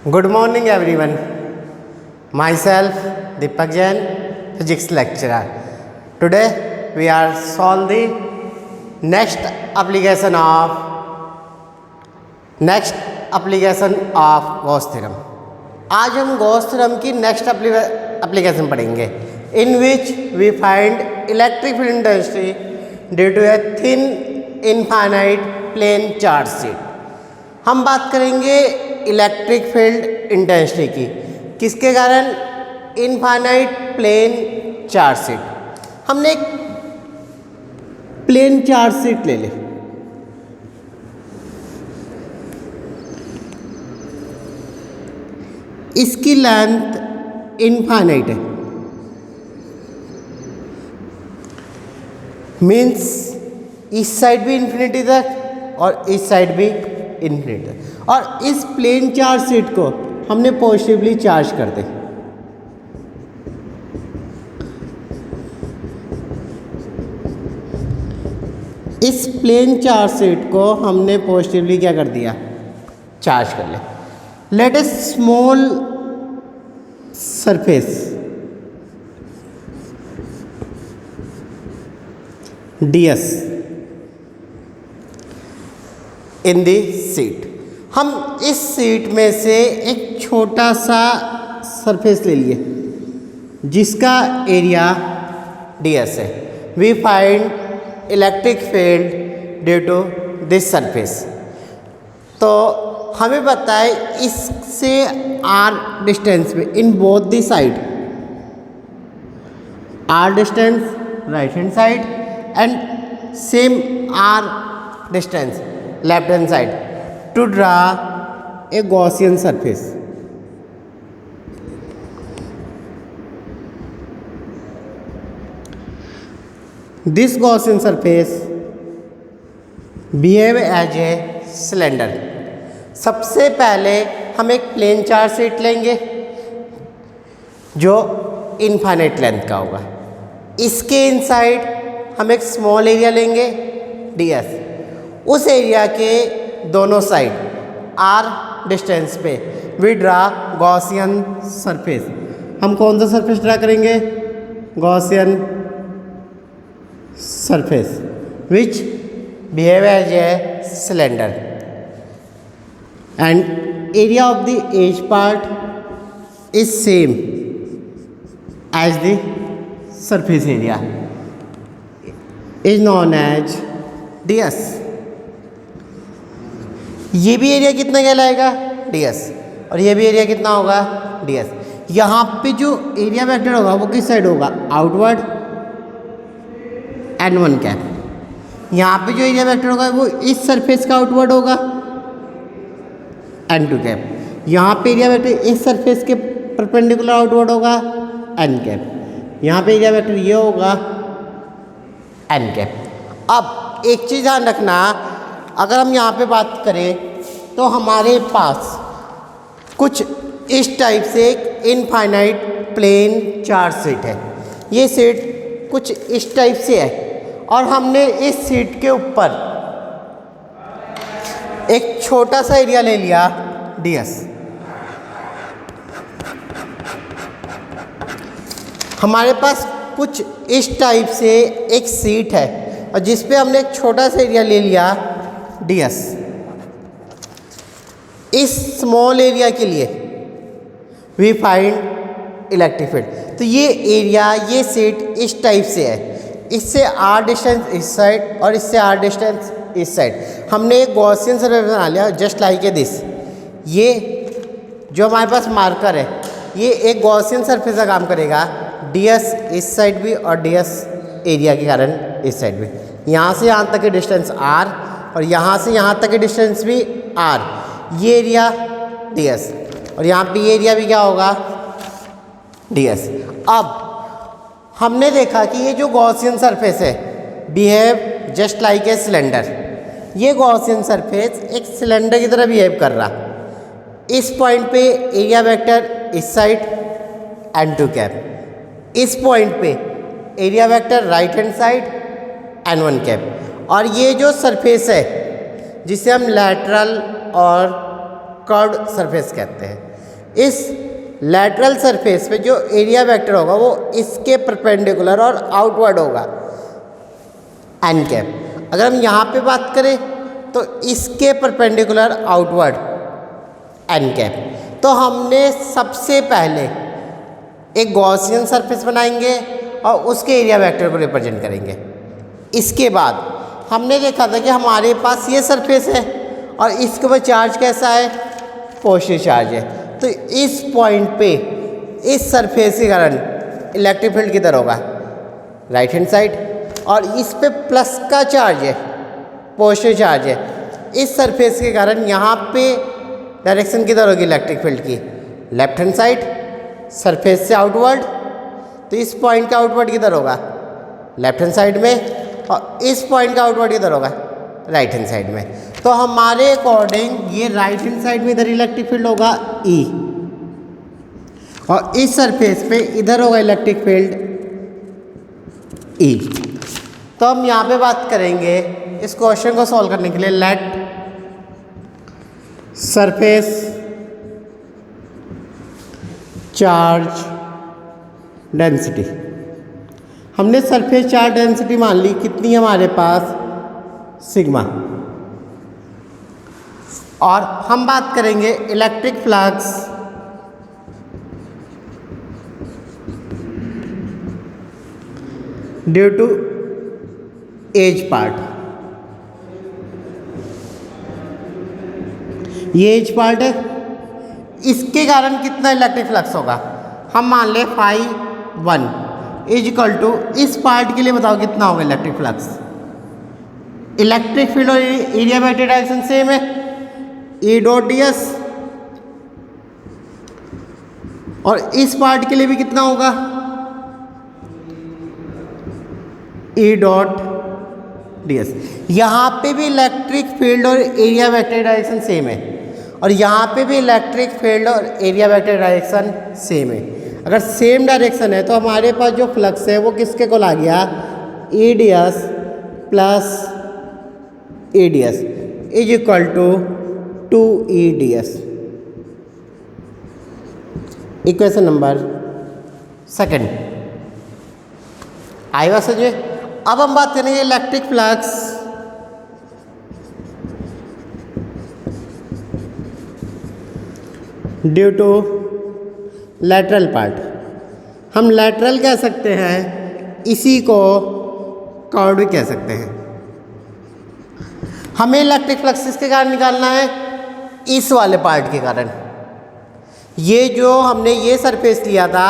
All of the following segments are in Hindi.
Good morning everyone. Myself Deepak Jain, physics lecturer. Today we are solve the next application of Gauss theorem. आज हम Gauss theorem की next application पढ़ेंगे in which we find electric field intensity due to a thin infinite plane charge sheet. हम बात करेंगे इलेक्ट्रिक फील्ड इंटेंसिटी की, किसके कारण? Infinite plane charge sheet. हमने एक प्लेन चार्ज शीट ले ली, इसकी लेंथ इनफाइनाइट है, मीन्स इस साइड भी इन्फिनिटी तक और इस साइड भी इन्फिनिटी, और इस प्लेन चार्ज शीट को हमने पॉजिटिवली चार्ज कर दे। इस प्लेन चार्ज शीट को हमने पॉजिटिवली क्या कर दिया? चार्ज कर ले। लेट ए स्मॉल सरफेस ds इन दी सीट। हम इस सीट में से एक छोटा सा सरफेस ले लिए जिसका एरिया ds है। We find electric field due to this surface. तो हमें पता है इससे r डिस्टेंस में in both the side, r distance right hand side and same r distance left hand side to draw a Gaussian surface. This Gaussian surface behave as a cylinder. सबसे पहले हम एक प्लेन चार्ज शीट लेंगे जो इनफाइनाइट लेंथ का होगा। इसके इनसाइड हम एक स्मॉल एरिया लेंगे ds। उस एरिया के दोनों साइड r डिस्टेंस पे वी ड्रा गॉसियन सरफेस। हम कौन सा सरफेस ड्रा करेंगे? Gaussian surface which behave as a cylinder and area of the edge part is same as the surface area is known as ds। ये भी एरिया कितना कहलाएगा? ds। और ये भी एरिया कितना होगा? ds। यहाँ पे जो एरिया वेक्टर होगा वो किस साइड होगा? Outward n1 cap. यहाँ पे जो एरिया वेक्टर होगा वो इस सरफेस का आउटवर्ड होगा n2 कैप। यहाँ पे एरिया वेक्टर इस सरफेस के परपेंडिकुलर आउटवर्ड होगा n कैप। यहाँ पे एरिया वेक्टर ये होगा n कैप। अब एक चीज़ ध्यान रखना, अगर हम यहाँ पे बात करें तो हमारे पास कुछ इस टाइप से एक इनफाइनाइट प्लेन चार्ज शीट है। ये शीट कुछ इस टाइप से है और हमने इस शीट के ऊपर एक छोटा सा एरिया ले लिया ds। हमारे पास कुछ इस टाइप से एक शीट है और जिस पे हमने एक छोटा सा एरिया ले लिया ds। इस स्मॉल एरिया के लिए वी फाइंड इलेक्ट्रिक फील्ड। तो ये एरिया, ये शीट इस टाइप से है, इससे r डिस्टेंस इस साइड और इससे r डिस्टेंस इस साइड। हमने एक गॉसियन सरफेस बना लिया जस्ट लाइक ए दिस। ये जो हमारे पास मार्कर है ये एक गॉसियन सरफेस का काम करेगा, ds इस साइड भी और ds एरिया के कारण इस साइड भी। यहाँ से यहाँ तक की डिस्टेंस r और यहाँ से यहाँ तक की डिस्टेंस भी r। ये एरिया ds और यहाँ पे ये एरिया भी क्या होगा? ds। अब हमने देखा कि ये जो गॉसियन सरफेस है behave just like a cylinder. ये गॉसियन सरफेस एक सिलेंडर की तरह बिहेव कर रहा। इस पॉइंट पे एरिया वेक्टर इस साइड n2 कैप, इस पॉइंट पे area vector right hand side n1 cap. और ये जो सरफेस है जिसे हम लैटरल और कर्व्ड सरफेस कहते हैं, इस लैटरल सरफेस पे जो एरिया वेक्टर होगा वो इसके परपेंडिकुलर और आउटवर्ड होगा एन कैप। अगर हम यहाँ पे बात करें तो इसके परपेंडिकुलर आउटवर्ड एन कैप। तो हमने सबसे पहले एक गॉसियन सरफेस बनाएंगे और उसके एरिया वेक्टर को रिप्रेजेंट करेंगे। इसके बाद हमने देखा था कि हमारे पास ये सरफेस है और इसके ऊपर चार्ज कैसा है, पॉजिटिव चार्ज है। तो इस पॉइंट पे इस सरफेस के कारण इलेक्ट्रिक फील्ड किधर होगा, राइट हैंड साइड, और इस पे प्लस का चार्ज है, पॉजिटिव चार्ज है। इस सरफेस के कारण यहाँ पे डायरेक्शन किधर होगी इलेक्ट्रिक फील्ड की, लेफ्ट हैंड साइड, सरफेस से आउटवर्ड। तो इस पॉइंट का आउटवर्ड किधर होगा, लेफ्ट हैंड साइड में, और इस पॉइंट का आउटवर्ड किधर होगा, राइट हैंड साइड में। तो हमारे अकॉर्डिंग ये राइट हैंड साइड में इधर इलेक्ट्रिक फील्ड होगा ई, और इस सरफेस पे इधर होगा इलेक्ट्रिक फील्ड ई। तो हम यहाँ पे बात करेंगे इस क्वेश्चन को सॉल्व करने के लिए, लेट सरफेस चार्ज डेंसिटी। हमने सरफेस चार्ज डेंसिटी मान ली, कितनी है हमारे पास, सिग्मा। और हम बात करेंगे electric flux due to edge part. ये एज पार्ट है, इसके कारण कितना इलेक्ट्रिक फ्लक्स होगा, हम मान ले φ1 इज इक्वल टू, इस पार्ट के लिए बताओ कितना होगा इलेक्ट्रिक फ्लक्स। इलेक्ट्रिक फील्ड और एरिया वेक्टर डायरेक्शन सेम है, ई डॉट डी एस, और इस पार्ट के लिए भी कितना होगा, ई डॉट डी एस। यहाँ पे भी इलेक्ट्रिक फील्ड और एरिया वेक्टर डायरेक्शन सेम है, और यहाँ पे भी इलेक्ट्रिक फील्ड और एरिया वेक्टर डायरेक्शन सेम है। अगर सेम डायरेक्शन है तो हमारे पास जो फ्लक्स है वो किसके को आ गया, E D S plus E D S is equal to 2EDS। Equation number second आई बात समझे। अब हम बात करेंगे electric flux due to lateral part. हम लैटरल कह सकते हैं, इसी को कर्व भी कह सकते हैं। हमें इलेक्ट्रिक फ्लक्स किसके कारण निकालना है, इस वाले पार्ट के कारण। ये जो हमने ये सरफेस लिया था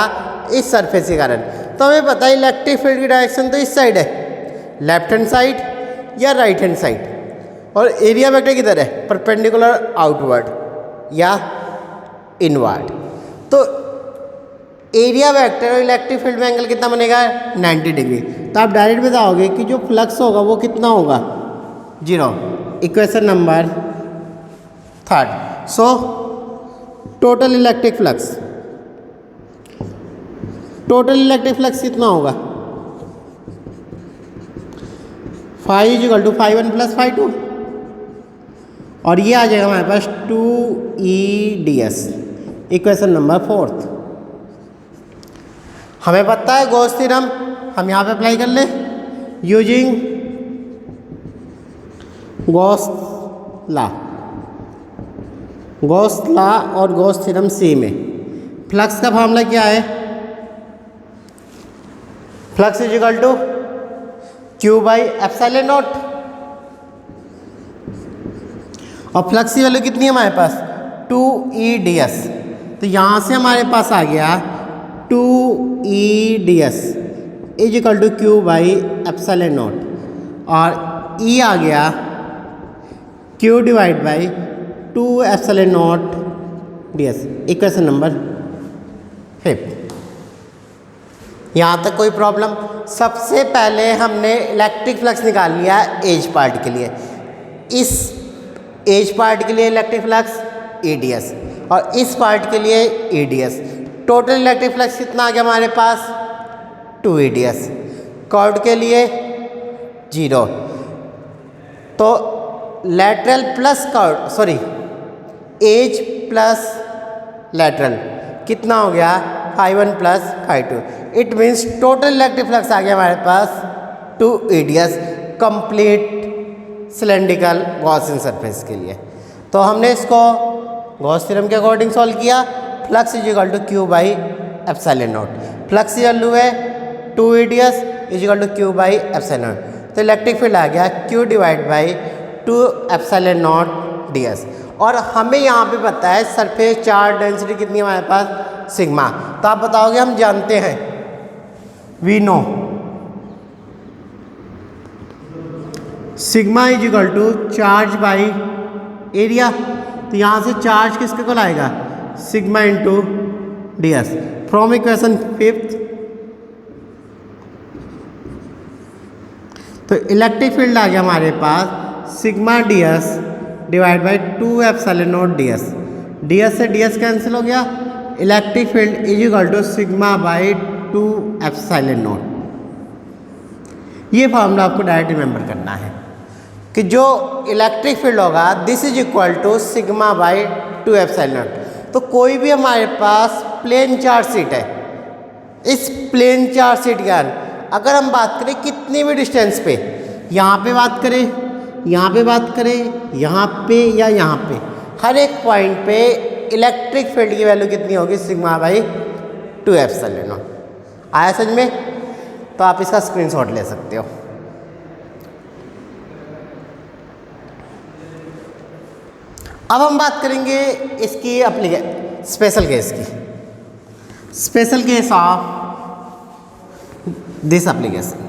इस सरफेस के कारण, तो हमें पता है इलेक्ट्रिक फील्ड की डायरेक्शन तो इस साइड है, लेफ्ट हैंड साइड या राइट हैंड साइड, और एरिया वेक्टर किधर है, परपेंडिकुलर आउटवर्ड या इनवर्ड। तो एरिया वेक्टर और इलेक्ट्रिक फील्ड में एंगल कितना बनेगा, 90 डिग्री। तो आप डायरेक्ट बताओगे कि जो फ्लक्स होगा वो कितना होगा, 0। Equation number third. So total electric flux कितना होगा, phi is equal to φ1 plus φ2, और ये आ जाएगा हमारे पास 2EDS। Equation number fourth. हमें पता है गॉस थ्योरम, हम यहाँ पे अप्लाई कर ले यूजिंग गॉस लॉ और गॉस थ्योरम सेम है। फ्लक्स का फार्मूला क्या है, flux is equal to Q by epsilon naught, और फ्लक्स की वैल्यू कितनी है हमारे पास, 2EDS। तो यहाँ से हमारे पास आ गया 2EDS is equal to Q by epsilon naught, और E आ गया Q divide by 2 epsilon naught DS। Equation number 5। यहाँ तक कोई प्रॉब्लम। सबसे पहले हमने इलेक्ट्रिक फ्लक्स निकाल लिया एज पार्ट के लिए, इस एज पार्ट के लिए इलेक्ट्रिक फ्लक्स EDS और इस पार्ट के लिए EDS। टोटल इलेक्ट्रिक फ्लक्स कितना आ गया हमारे पास, 2EDS। कॉर्ड के लिए 0। तो lateral plus cord, sorry, edge plus lateral कितना हो गया φ1 plus φ2। It means total electric flux आ गया हमारे पास 2 EDS complete cylindrical Gaussian surface के लिए। तो हमने इसको गॉस थ्योरम के अकॉर्डिंग सॉल्व किया। Flux is equal to Q by epsilon naught. Flux value है 2 EDS is equal to Q by epsilon naught. तो इलेक्ट्रिक फील्ड आ गया Q divide by 2 epsilon naught DS। और हमें यहाँ पे पता है सरफेस चार्ज डेंसिटी कितनी है हमारे पास सिग्मा। तो आप बताओगे हम जानते हैं, we know sigma is equal to charge by area. तो यहाँ से चार्ज किसके को लाएगा sigma into DS from equation 5th। तो इलेक्ट्रिक फील्ड आ गया हमारे पास sigma DS divide by 2 epsilon naught DS। DS से DS कैंसिल हो गया। Electric field is equal to sigma by 2 epsilon naught. ये फॉर्मूला आपको डायरेक्ट रिमेंबर करना है कि जो इलेक्ट्रिक फील्ड होगा this is equal to sigma by 2 epsilon naught. तो कोई भी हमारे पास प्लेन चार्ज शीट है, इस प्लेन चार्ज शीट के अगर हम बात करें कितनी भी डिस्टेंस पे, यहाँ पे बात करें, यहाँ पे बात करें, यहाँ पे या यहाँ पे, हर एक पॉइंट पे इलेक्ट्रिक फील्ड की वैल्यू कितनी होगी सिग्मा बाई 2 एप्सिलॉन नॉट। आया समझ में? तो आप इसका स्क्रीनशॉट ले सकते हो। अब हम बात करेंगे इसकी स्पेशल केस की। Special case of this application.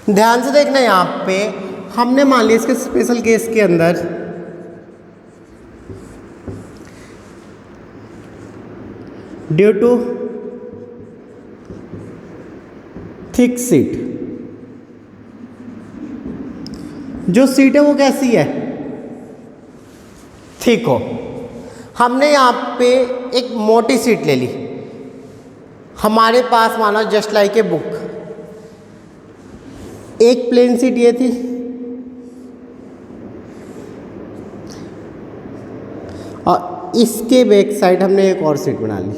ध्यान से देखना, यहाँ पे हमने मान लिया इसके स्पेशल केस के अंदर ड्यू टू थिक सीट, जो सीट है वो कैसी है थिक हो। हमने यहाँ पे एक मोटी सीट ले ली। हमारे पास मानो जस्ट लाइक ए बुक, एक प्लेन सीट ये थी और इसके बैक साइड हमने एक और सीट बना ली।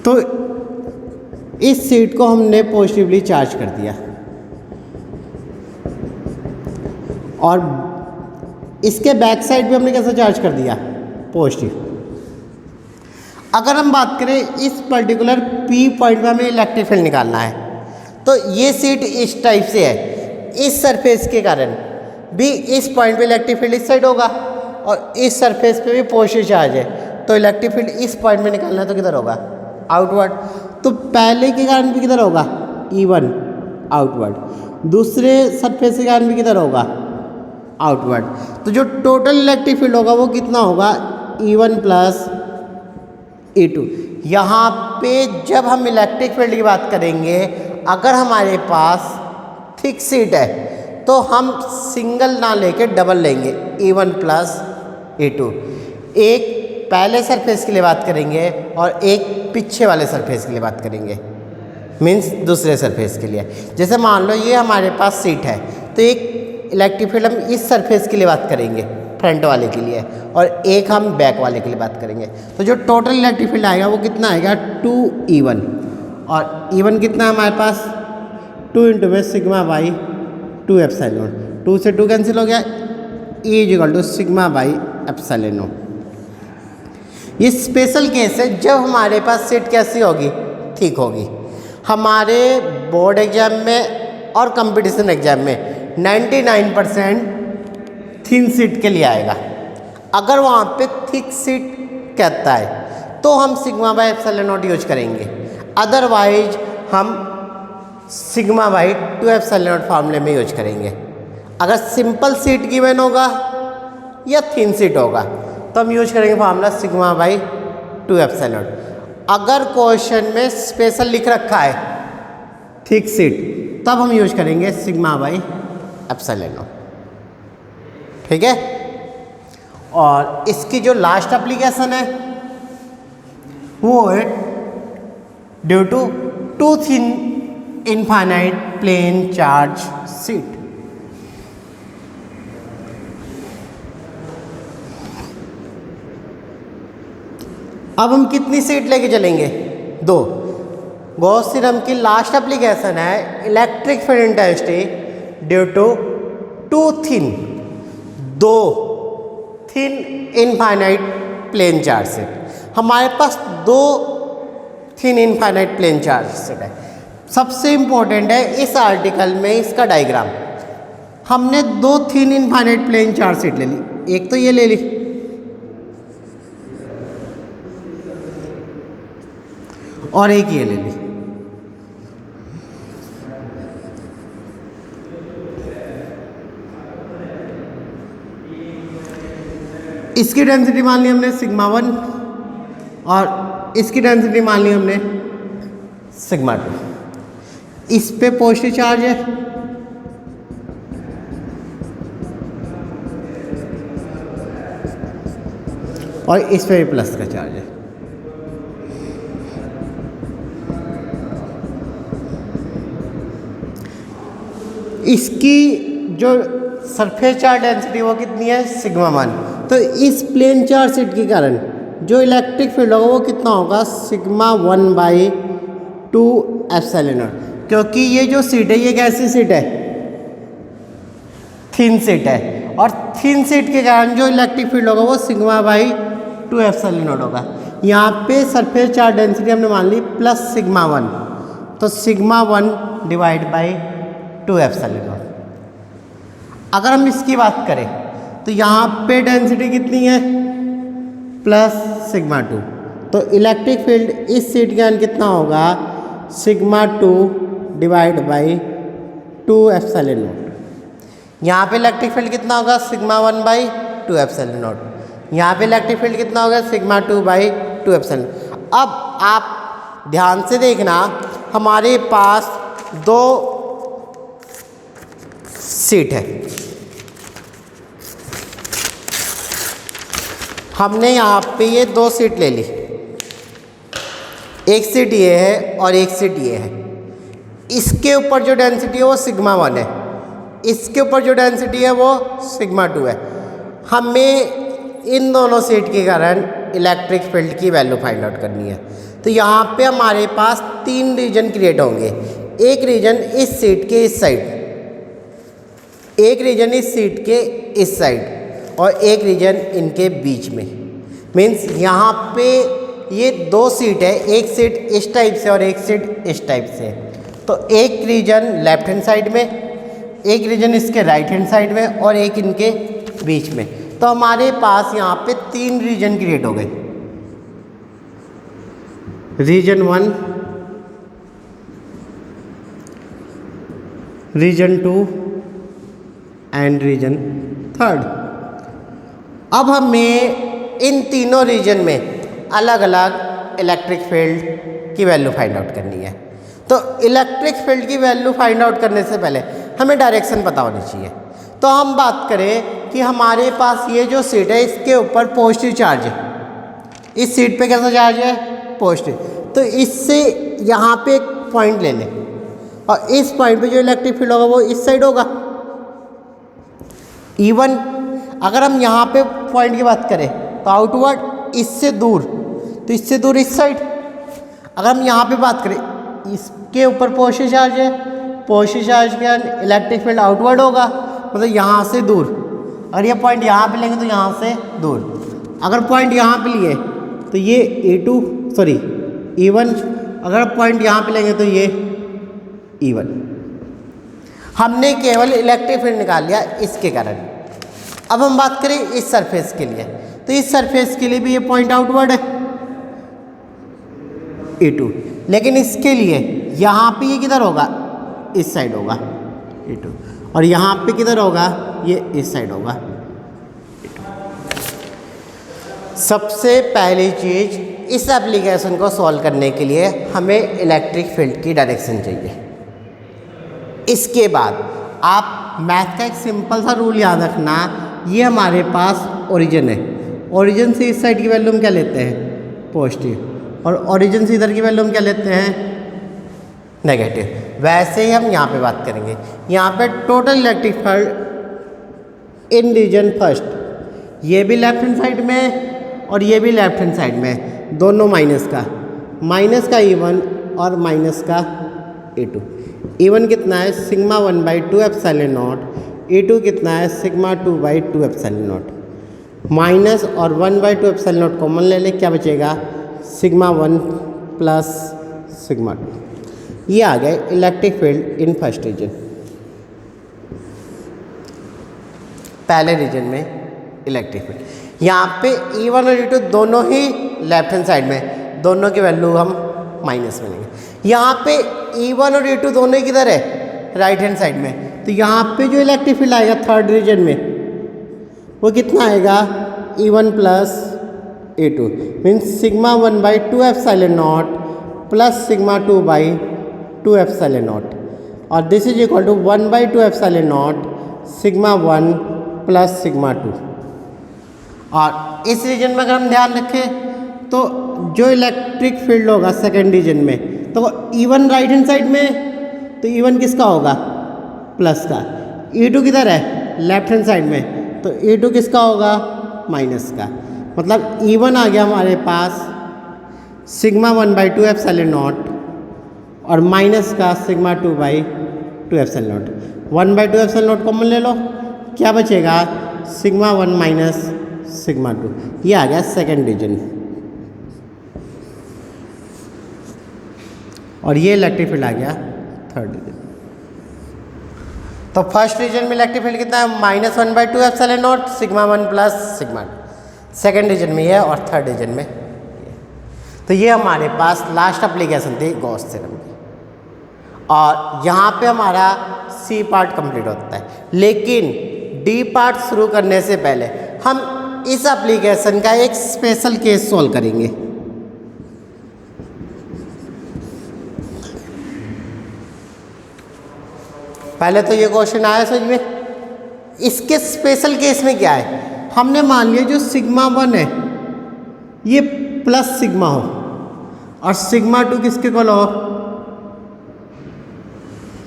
तो इस सीट को हमने पॉजिटिवली चार्ज कर दिया और इसके बैक साइड भी हमने कैसा चार्ज कर दिया पॉजिटिव। अगर हम बात करें इस पर्टिकुलर P पॉइंट में हमें इलेक्ट्रिक फील्ड निकालना है, तो ये सीट इस टाइप से है, इस सरफेस के कारण भी इस पॉइंट पे इलेक्ट्रिक फील्ड इस साइड होगा और इस सरफेस पे भी पॉजिटिव चार्ज है। तो इलेक्ट्रिक फील्ड इस पॉइंट में निकालना है तो किधर होगा आउटवर्ड। तो पहले के कारण भी किधर होगा E1 आउटवर्ड, दूसरे सरफेस के कारण भी किधर होगा आउटवर्ड। तो जो टोटल इलेक्ट्रिक फील्ड होगा वो कितना होगा E1 प्लस E2। यहाँ पे जब हम इलेक्ट्रिक फील्ड की बात करेंगे, अगर हमारे पास थिक सीट है तो हम सिंगल ना लेके डबल लेंगे E1 प्लस E2। एक पहले सरफेस के लिए बात करेंगे और एक पीछे वाले सरफेस के लिए बात करेंगे, मीन्स दूसरे सरफेस के लिए। जैसे मान लो ये हमारे पास सीट है तो एक इलेक्ट्रिक फील्ड हम इस सरफेस के लिए बात करेंगे फ्रंट वाले के लिए और एक हम बैक वाले के लिए बात करेंगे। तो जो टोटल इलेक्ट्रिक फील्ड आएगा वो कितना आएगा 2E1 और E1 कितना है हमारे पास 2 इंटू में सिग्मा बाई 2 एप्सिलॉन। 2 से 2 कैंसिल हो गया, E is equal to sigma by epsilon. ये स्पेशल केस है जब हमारे पास सीट कैसी होगी ठीक होगी। हमारे बोर्ड एग्जाम में और कंपटीशन एग्जाम में 99% थिन सीट के लिए आएगा। अगर वहाँ पे थिक सीट कहता है तो हम sigma by epsilon not use करेंगे, अदरवाइज हम सिग्मा बाई 2 एप्सिलॉन नॉट फार्मूले में यूज करेंगे। अगर सिंपल सीट गिवन होगा या थिन सीट होगा तो हम यूज करेंगे formula sigma by 2 epsilon not. अगर क्वेश्चन में स्पेशल लिख रखा है थिक शीट, तब हम यूज करेंगे सिग्मा बाई एप्सिलॉन नॉट। ठीक है। और इसकी जो लास्ट एप्लीकेशन है वो है due to two thin infinite plane charge sheet. अब हम कितनी शीट लेके चलेंगे? 2। गॉस थ्योरम की लास्ट एप्लीकेशन है electric field intensity due to two thin, 2 thin infinite plane charge sheet. हमारे पास 2 thin infinite plane charge sheet है। सबसे इम्पोर्टेंट है इस आर्टिकल में इसका डायग्राम। हमने 2 thin infinite plane charge sheet ले ली, एक तो ये ले ली और एक ये ले ली। इसकी डेंसिटी मान ली हमने सिग्मा 1 और इसकी डेंसिटी मान ली हमने सिग्मा 2। इस पे पॉजिटिव चार्ज है और इस पे भी प्लस का चार्ज है। इसकी जो सरफेस चार्ज डेंसिटी वो कितनी है? सिग्मा 1। तो इस प्लेन चार्ज शीट के कारण जो इलेक्ट्रिक फील्ड होगा वो कितना होगा? Sigma 1/2 epsilon not. क्योंकि ये जो शीट है ये कैसी शीट है? थिन शीट है, और थिन शीट के कारण जो इलेक्ट्रिक फील्ड होगा वो सिग्मा/2 एप्सिलॉन नॉट होगा। यहाँ पे सरफेस चार्ज डेंसिटी हमने मान ली प्लस सिग्मा 1, तो सिग्मा 1/2 एप्सिलॉन नॉट। अगर हम इसकी बात करें तो यहाँ पे डेंसिटी कितनी है? Plus sigma 2। तो इलेक्ट्रिक फील्ड इस शीट के कारण कितना होगा? Sigma 2/2 epsilon not. यहाँ पे इलेक्ट्रिक फील्ड कितना होगा? Sigma 1/2 epsilon not. यहाँ पे इलेक्ट्रिक फील्ड कितना होगा? Sigma 2/2 epsilon. अब आप ध्यान से देखना, हमारे पास 2 शीट है। हमने यहाँ पे ये 2 शीट ले ली, एक शीट ये है और एक शीट ये है। इसके ऊपर जो डेंसिटी है वो सिग्मा 1 है, इसके ऊपर जो डेंसिटी है वो सिग्मा 2 है। हमें इन दोनों शीट के कारण इलेक्ट्रिक फील्ड की वैल्यू फाइंड आउट करनी है। तो यहाँ पे हमारे पास 3 रीजन क्रिएट होंगे। एक रीजन इस शीट के इस साइड, एक रीजन इस शीट के इस साइड और एक रीजन इनके बीच में। मीन्स यहाँ पे ये 2 शीट है, एक शीट इस टाइप से और एक शीट इस टाइप से। तो एक रीजन लेफ्ट हैंड साइड में, एक रीजन इसके राइट हैंड साइड में और एक इनके बीच में। तो हमारे पास यहाँ पे 3 रीजन क्रिएट हो गए, रीजन 1, रीजन 2 एंड रीजन 3। अब हमें इन तीनों रीजन में अलग अलग इलेक्ट्रिक फील्ड की वैल्यू फाइंड आउट करनी है। तो इलेक्ट्रिक फील्ड की वैल्यू फाइंड आउट करने से पहले हमें डायरेक्शन पता होनी चाहिए। तो हम बात करें कि हमारे पास ये जो शीट है इसके ऊपर पॉजिटिव चार्ज है, इस शीट पे कैसा चार्ज है? पॉजिटिव। तो इससे यहाँ पे एक पॉइंट ले लें और इस पॉइंट पे जो इलेक्ट्रिक फील्ड होगा वो इस साइड होगा, E1। अगर हम यहाँ पे पॉइंट की बात करें तो आउटवर्ड इससे दूर, तो इससे दूर इस साइड। अगर हम यहाँ पे बात करें, इसके ऊपर पॉजिटिव चार्ज है, पॉजिटिव चार्ज के कारण इलेक्ट्रिक फील्ड आउटवर्ड होगा, मतलब यहाँ से दूर। और ये पॉइंट यहाँ पे लेंगे तो यहाँ से दूर। अगर पॉइंट यहाँ पे लिए तो ये E1। अगर पॉइंट यहाँ पे लेंगे तो ये E1। हमने केवल इलेक्ट्रिक फील्ड निकाल लिया इसके कारण। अब हम बात करें इस सरफेस के लिए, तो इस सरफेस के लिए भी ये पॉइंट आउटवर्ड है E2, लेकिन इसके लिए यहाँ पे ये किधर होगा? इस साइड होगा E2, और यहाँ पे किधर होगा? ये इस साइड होगा E2। सबसे पहली चीज़, इस एप्लीकेशन को सॉल्व करने के लिए हमें इलेक्ट्रिक फील्ड की डायरेक्शन चाहिए। इसके बाद आप मैथ का एक सिंपल सा रूल याद रखना, ये हमारे पास ओरिजिन है, ओरिजिन से इस साइड की वैल्यू हम क्या लेते हैं पॉजिटिव, और ओरिजिन से इधर की वैल्यू हम क्या लेते हैं नेगेटिव। वैसे ही हम यहाँ पे बात करेंगे, यहाँ पे total electric field in region first, ये भी लेफ्ट हैंड साइड में और ये भी लेफ्ट हैंड साइड में, दोनों माइनस का E1 और माइनस का E2। E1 कितना है सिग्मा 1/2 एप्सिलॉन नॉट, E2 कितना है सिग्मा 2/2 एप्सिलॉन नॉट। माइनस और 1/2 एप्सिलॉन नॉट कॉमन ले ले, क्या बचेगा सिग्मा 1 प्लस सिग्मा 2। ये आ गया electric field in first region. पहले रीजन में इलेक्ट्रिक फील्ड, यहाँ पे E1 और E2 दोनों ही लेफ्ट हैंड साइड में, दोनों की वैल्यू हम माइनस में लेंगे। यहाँ पे E1 और E2 दोनों ही किधर है राइट हैंड साइड में, तो यहाँ पे जो इलेक्ट्रिक फील्ड आएगा थर्ड रीजन में वो कितना आएगा E1 plus E2 means sigma 1/2 epsilon naught plus sigma 2/2 epsilon naught, और this is equal to 1/2 epsilon naught sigma 1 plus sigma 2। और इस रीजन में अगर हम ध्यान रखें तो जो इलेक्ट्रिक फील्ड होगा सेकेंड रीजन में, तो E1 राइट हैंड साइड में, तो E1 किसका होगा प्लस का, E2 किधर है लेफ्ट हैंड साइड में, तो E2 किसका होगा माइनस का। मतलब E1 आ गया हमारे पास सिग्मा 1/2 एप्सिलॉन नॉट और माइनस का sigma 2/2 epsilon not. 1/2 epsilon not common ले लो, क्या बचेगा सिग्मा 1 माइनस सिग्मा 2। ये आ गया सेकेंड रीजन, और ये इलेक्ट्रिक फील्ड आ गया थर्ड रीजन। तो फर्स्ट रीजन में इलेक्ट्रिक फील्ड कितना है -1/2 epsilon naught sigma 1 plus sigma 2, second region में ये और थर्ड रीजन में। तो ये हमारे पास लास्ट एप्लीकेशन थी गॉस थ्योरम की, और यहाँ पे हमारा सी पार्ट कंप्लीट होता है। लेकिन डी पार्ट शुरू करने से पहले हम इस एप्लीकेशन का एक स्पेशल केस सॉल्व करेंगे। पहले तो ये क्वेश्चन आया समझ में, इसके स्पेशल केस में क्या है, हमने मान लिया जो सिग्मा 1 है ये प्लस सिग्मा हो और सिग्मा 2 किसके इक्वल हो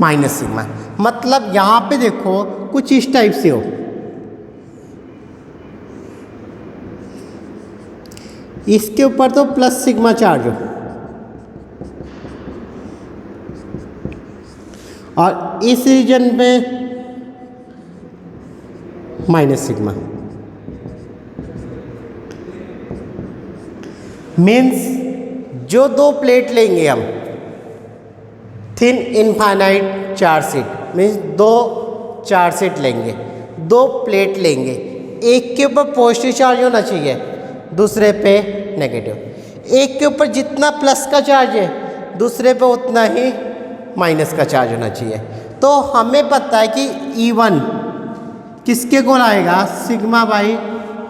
माइनस सिग्मा। मतलब यहाँ पे देखो कुछ इस टाइप से हो, इसके ऊपर तो प्लस सिग्मा चार्ज हो और इस रीजन पे माइनस सिग्मा। मीन्स जो दो प्लेट लेंगे हम thin infinite charge sheet, means दो चार्ज शीट लेंगे, दो प्लेट लेंगे, एक के ऊपर पॉजिटिव चार्ज होना चाहिए दूसरे पे नेगेटिव। एक के ऊपर जितना प्लस का चार्ज है दूसरे पे उतना ही माइनस का चार्ज होना चाहिए। तो हमें पता है कि E1 किसके इक्वल आएगा सिग्मा बाई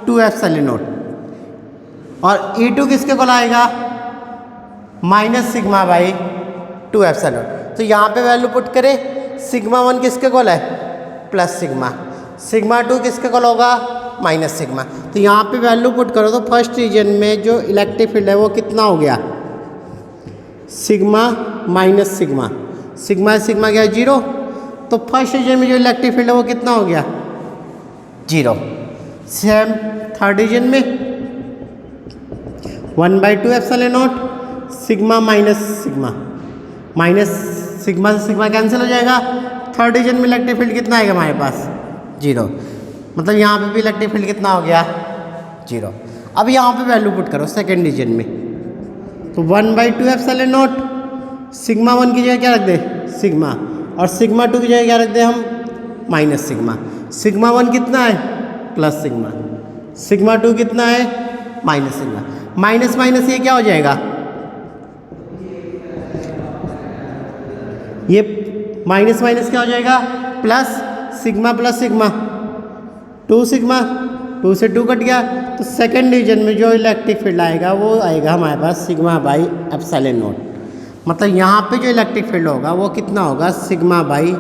2 एप्सिलॉन नॉट, और E2 किसके इक्वल आएगा minus sigma by 2 epsilon naught. तो यहाँ पे वैल्यू पुट करें, सिग्मा 1 किसके इक्वल है प्लस सिग्मा, सिग्मा 2 किसके इक्वल होगा माइनस सिग्मा। तो यहाँ पे वैल्यू पुट करो तो फर्स्ट रीजन में जो इलेक्ट्रिक फील्ड है वो कितना हो गया sigma minus sigma, sigma sigma गया 0, तो फर्स्ट रीजन में जो इलेक्ट्रिक फील्ड है वो कितना हो गया 0। सेम थर्ड रीजन में 1/2 epsilon naught sigma minus sigma, minus sigma से सिग्मा कैंसिल हो जाएगा, थर्ड रीजन में इलेक्ट्रिक फील्ड कितना आएगा हमारे पास 0। मतलब यहाँ पे भी इलेक्ट्रिक फील्ड कितना हो गया 0। अब यहाँ पे वैल्यू पुट करो सेकेंड रीजन में, तो 1/2 एप्सिलॉन नॉट सिग्मा 1 की जगह क्या रख दे सिग्मा, और सिग्मा 2 की जगह क्या रख दे हम माइनस सिग्मा। सिग्मा 1 कितना है प्लस सिग्मा, सिग्मा 2 कितना है माइनस सिग्मा, माइनस माइनस ये क्या हो जाएगा ये माइनस माइनस क्या हो जाएगा plus sigma plus sigma 2 sigma, 2 से 2 कट गया, तो सेकेंड रीजन में जो इलेक्ट्रिक फील्ड आएगा वो आएगा हमारे पास सिग्मा बाई एप्सिलॉन नॉट। मतलब यहाँ पे जो इलेक्ट्रिक फील्ड होगा वो कितना होगा सिग्मा बाई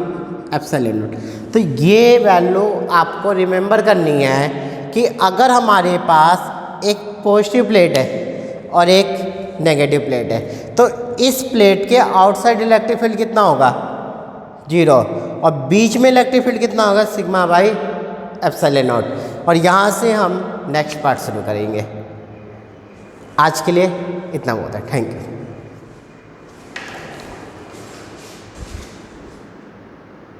एप्सिलॉन नॉट। तो ये वैल्यू आपको रिमेंबर करनी है कि अगर हमारे पास एक पॉजिटिव प्लेट है और एक नेगेटिव प्लेट है तो इस प्लेट के आउटसाइड इलेक्ट्रिक फील्ड कितना होगा 0 और बीच में इलेक्ट्रिक फील्ड कितना होगा सिग्मा बाई एप्सिलॉन नॉट। और यहाँ से हम नेक्स्ट पार्ट शुरू करेंगे। आज के लिए इतना बहुत है। Thank you.